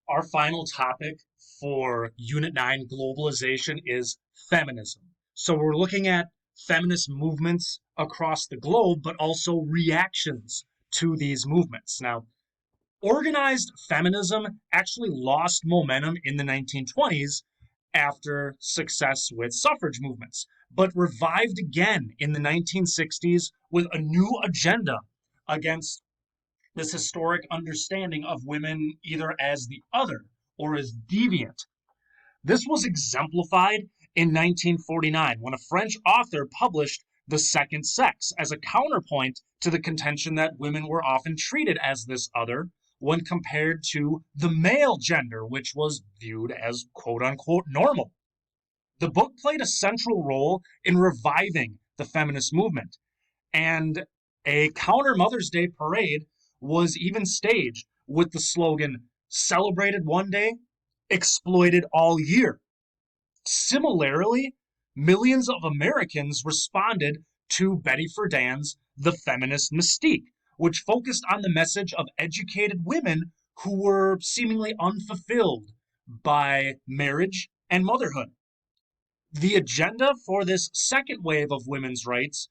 Our final topic for Unit 9 Globalization is feminism. So we're looking at feminist movements across the globe, but also reactions to these movements. Now, organized feminism actually lost momentum in the 1920s after success with suffrage movements, but revived again in the 1960s with a new agenda against this historic understanding of women either as the other or as deviant. This was exemplified in 1949 when a French author published The Second Sex as a counterpoint to the contention that women were often treated as this other when compared to the male gender, which was viewed as quote unquote normal. The book played a central role in reviving the feminist movement, and a counter Mother's Day parade was even staged with the slogan, celebrated one day, exploited all year. Similarly, millions of Americans responded to Betty Friedan's The Feminist Mystique, which focused on the message of educated women who were seemingly unfulfilled by marriage and motherhood. The agenda for this second wave of women's rights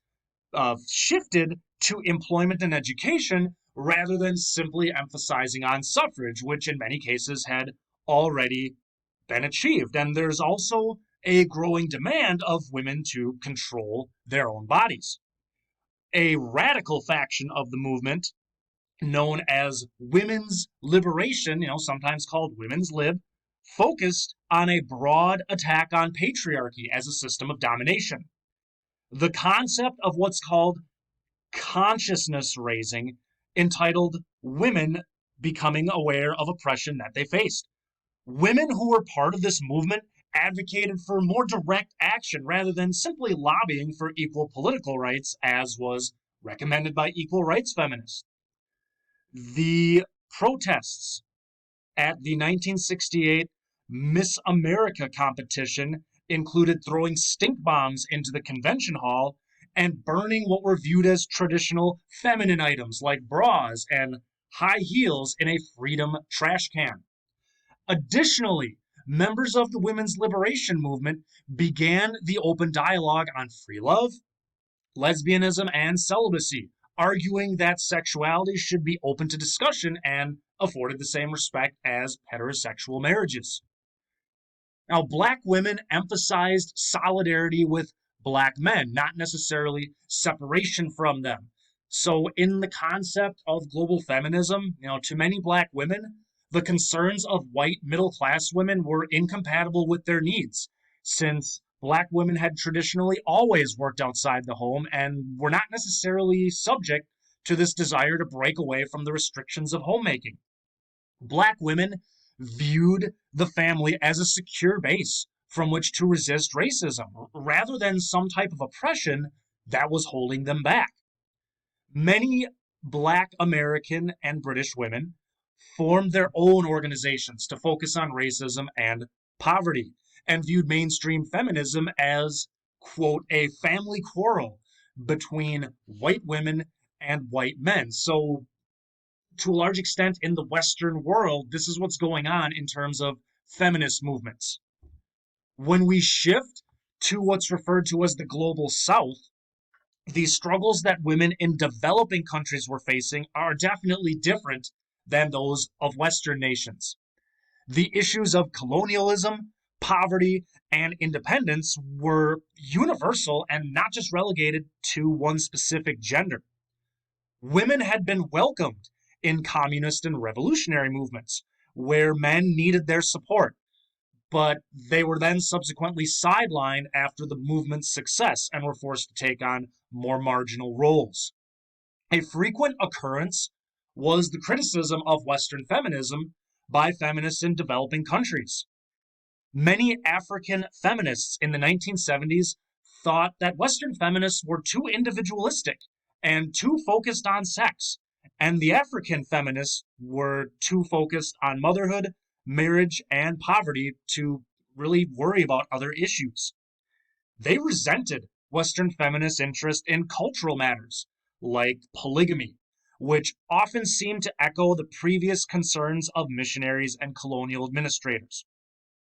shifted to employment and education rather than simply emphasizing on suffrage, which in many cases had already been achieved. And there's also a growing demand of women to control their own bodies. A radical faction of the movement, known as women's liberation, sometimes called women's lib, focused on a broad attack on patriarchy as a system of domination. The concept of what's called consciousness raising, entitled Women Becoming Aware of Oppression That They Faced. Women who were part of this movement advocated for more direct action rather than simply lobbying for equal political rights, as was recommended by equal rights feminists. The protests at the 1968 Miss America competition included throwing stink bombs into the convention hall and burning what were viewed as traditional feminine items like bras and high heels in a freedom trash can. Additionally, members of the women's liberation movement began the open dialogue on free love, lesbianism, and celibacy, arguing that sexuality should be open to discussion and afforded the same respect as heterosexual marriages. Now, black women emphasized solidarity with black men, not necessarily separation from them. So, in the concept of global feminism, to many black women, the concerns of white middle class women were incompatible with their needs, since black women had traditionally always worked outside the home and were not necessarily subject to this desire to break away from the restrictions of homemaking. Black women viewed the family as a secure base from which to resist racism, rather than some type of oppression that was holding them back. Many Black American and British women formed their own organizations to focus on racism and poverty, and viewed mainstream feminism as, quote, a family quarrel between white women and white men. So, to a large extent, in the Western world, this is what's going on in terms of feminist movements. When we shift to what's referred to as the global South, the struggles that women in developing countries were facing are definitely different than those of Western nations. The issues of colonialism, poverty, and independence were universal and not just relegated to one specific gender. Women had been welcomed in communist and revolutionary movements, where men needed their support, but they were then subsequently sidelined after the movement's success and were forced to take on more marginal roles. A frequent occurrence was the criticism of Western feminism by feminists in developing countries. Many African feminists in the 1970s thought that Western feminists were too individualistic and too focused on sex, and the African feminists were too focused on motherhood, marriage, and poverty to really worry about other issues. They resented Western feminist interest in cultural matters like polygamy, which often seem to echo the previous concerns of missionaries and colonial administrators.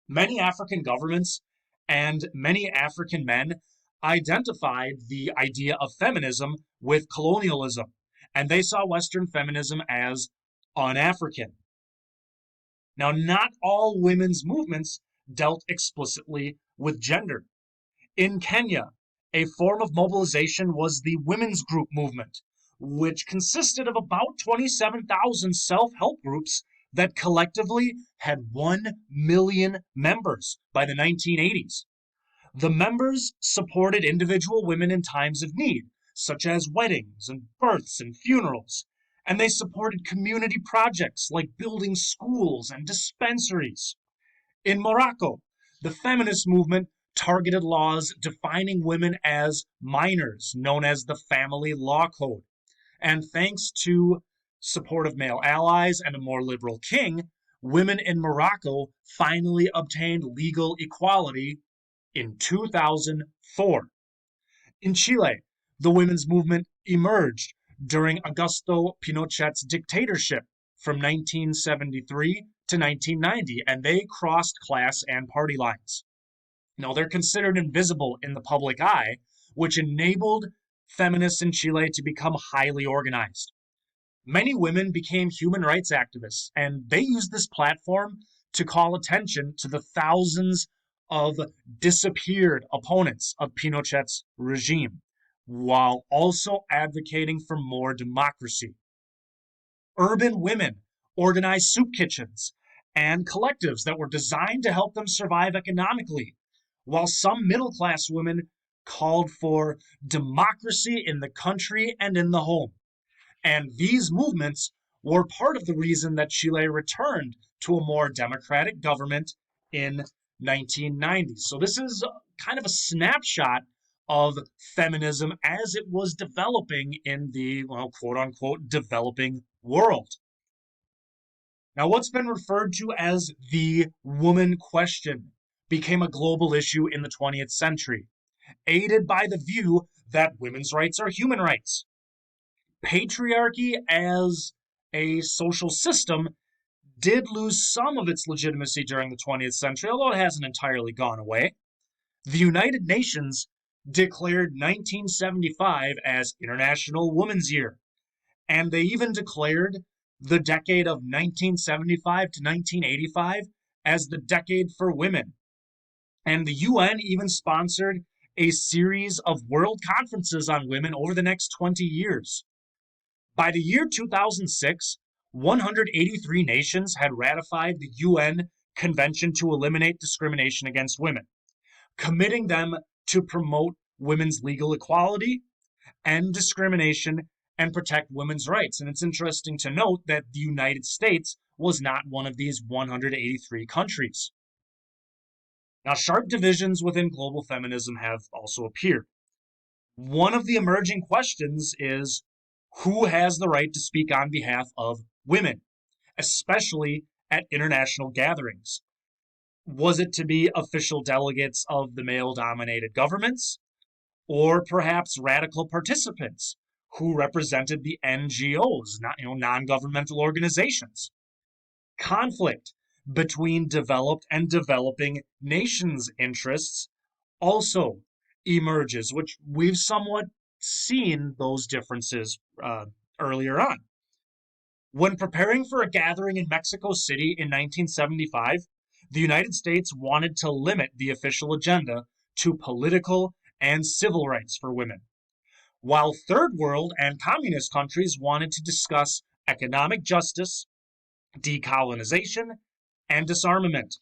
Many African governments and many African men identified the idea of feminism with colonialism, and they saw Western feminism as un-African. Now, not all women's movements dealt explicitly with gender. In Kenya, a form of mobilization was the women's group movement, which consisted of about 27,000 self-help groups that collectively had 1 million members by the 1980s. The members supported individual women in times of need, such as weddings and births and funerals, and they supported community projects like building schools and dispensaries. In Morocco, the feminist movement targeted laws defining women as minors, known as the Family Law Code. And thanks to support of male allies and a more liberal king, women in Morocco finally obtained legal equality in 2004. In Chile, the women's movement emerged during Augusto Pinochet's dictatorship from 1973 to 1990, and they crossed class and party lines. Now, they're considered invisible in the public eye, which enabled feminists in Chile to become highly organized. Many women became human rights activists, and they used this platform to call attention to the thousands of disappeared opponents of Pinochet's regime, while also advocating for more democracy. Urban women organized soup kitchens and collectives that were designed to help them survive economically, while some middle-class women called for democracy in the country and in the home. And these movements were part of the reason that Chile returned to a more democratic government in 1990. So this is kind of a snapshot of feminism as it was developing in the, well, quote unquote, developing world. Now, what's been referred to as the woman question became a global issue in the 20th century, aided by the view that women's rights are human rights. Patriarchy as a social system did lose some of its legitimacy during the 20th century, although it hasn't entirely gone away. The United Nations declared 1975 as International Women's Year, and they even declared the decade of 1975 to 1985 as the decade for women. And the UN even sponsored a series of world conferences on women over the next 20 years. By the year 2006, 183 nations had ratified the UN Convention to Eliminate Discrimination Against Women, committing them to promote women's legal equality, end discrimination, and protect women's rights. And it's interesting to note that the United States was not one of these 183 countries. Now, sharp divisions within global feminism have also appeared. One of the emerging questions is, who has the right to speak on behalf of women, especially at international gatherings? Was it to be official delegates of the male-dominated governments, or perhaps radical participants who represented the NGOs, non-governmental organizations? Conflict between developed and developing nations' interests also emerges, which we've somewhat seen those differences earlier on. When preparing for a gathering in Mexico City in 1975, the United States wanted to limit the official agenda to political and civil rights for women, while third world and communist countries wanted to discuss economic justice, decolonization, and disarmament.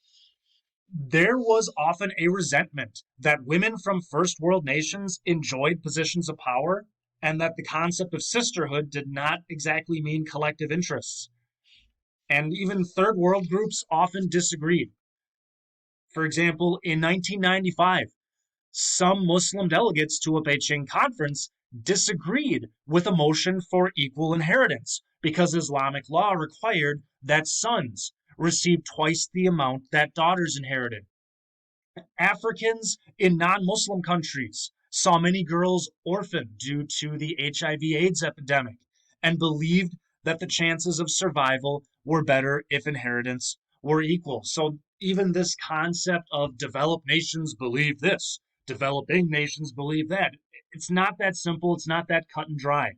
There was often a resentment that women from first world nations enjoyed positions of power and that the concept of sisterhood did not exactly mean collective interests. And even third world groups often disagreed. For example, in 1995, some Muslim delegates to a Beijing conference disagreed with a motion for equal inheritance because Islamic law required that sons receive twice the amount that daughters inherited. Africans in non-Muslim countries saw many girls orphaned due to the HIV/AIDS epidemic, and believed that the chances of survival were better if inheritance were equal. So even this concept of developed nations believe this, developing nations believe that, it's not that simple, it's not that cut and dry.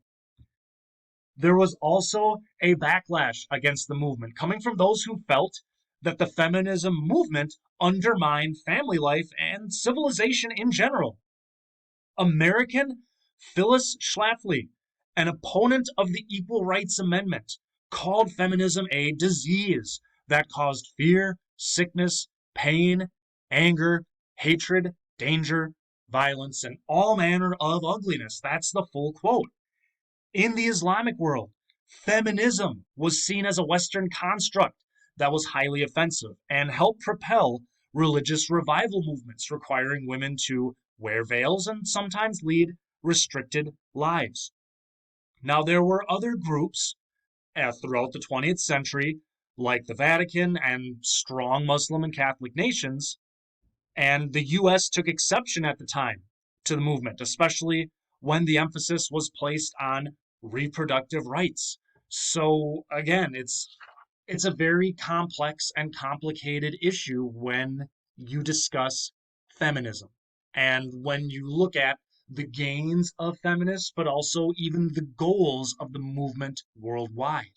There was also a backlash against the movement coming from those who felt that the feminism movement undermined family life and civilization in general. American Phyllis Schlafly, an opponent of the Equal Rights Amendment, called feminism a disease that caused fear, sickness, pain, anger, hatred, danger, violence, and all manner of ugliness. That's the full quote. In the Islamic world, feminism was seen as a Western construct that was highly offensive and helped propel religious revival movements requiring women to wear veils and sometimes lead restricted lives. Now, there were other groups throughout the 20th century, like the Vatican and strong Muslim and Catholic nations, and the US took exception at the time to the movement, especially when the emphasis was placed on reproductive rights. So again, it's a very complex and complicated issue when you discuss feminism and when you look at the gains of feminists, but also even the goals of the movement worldwide.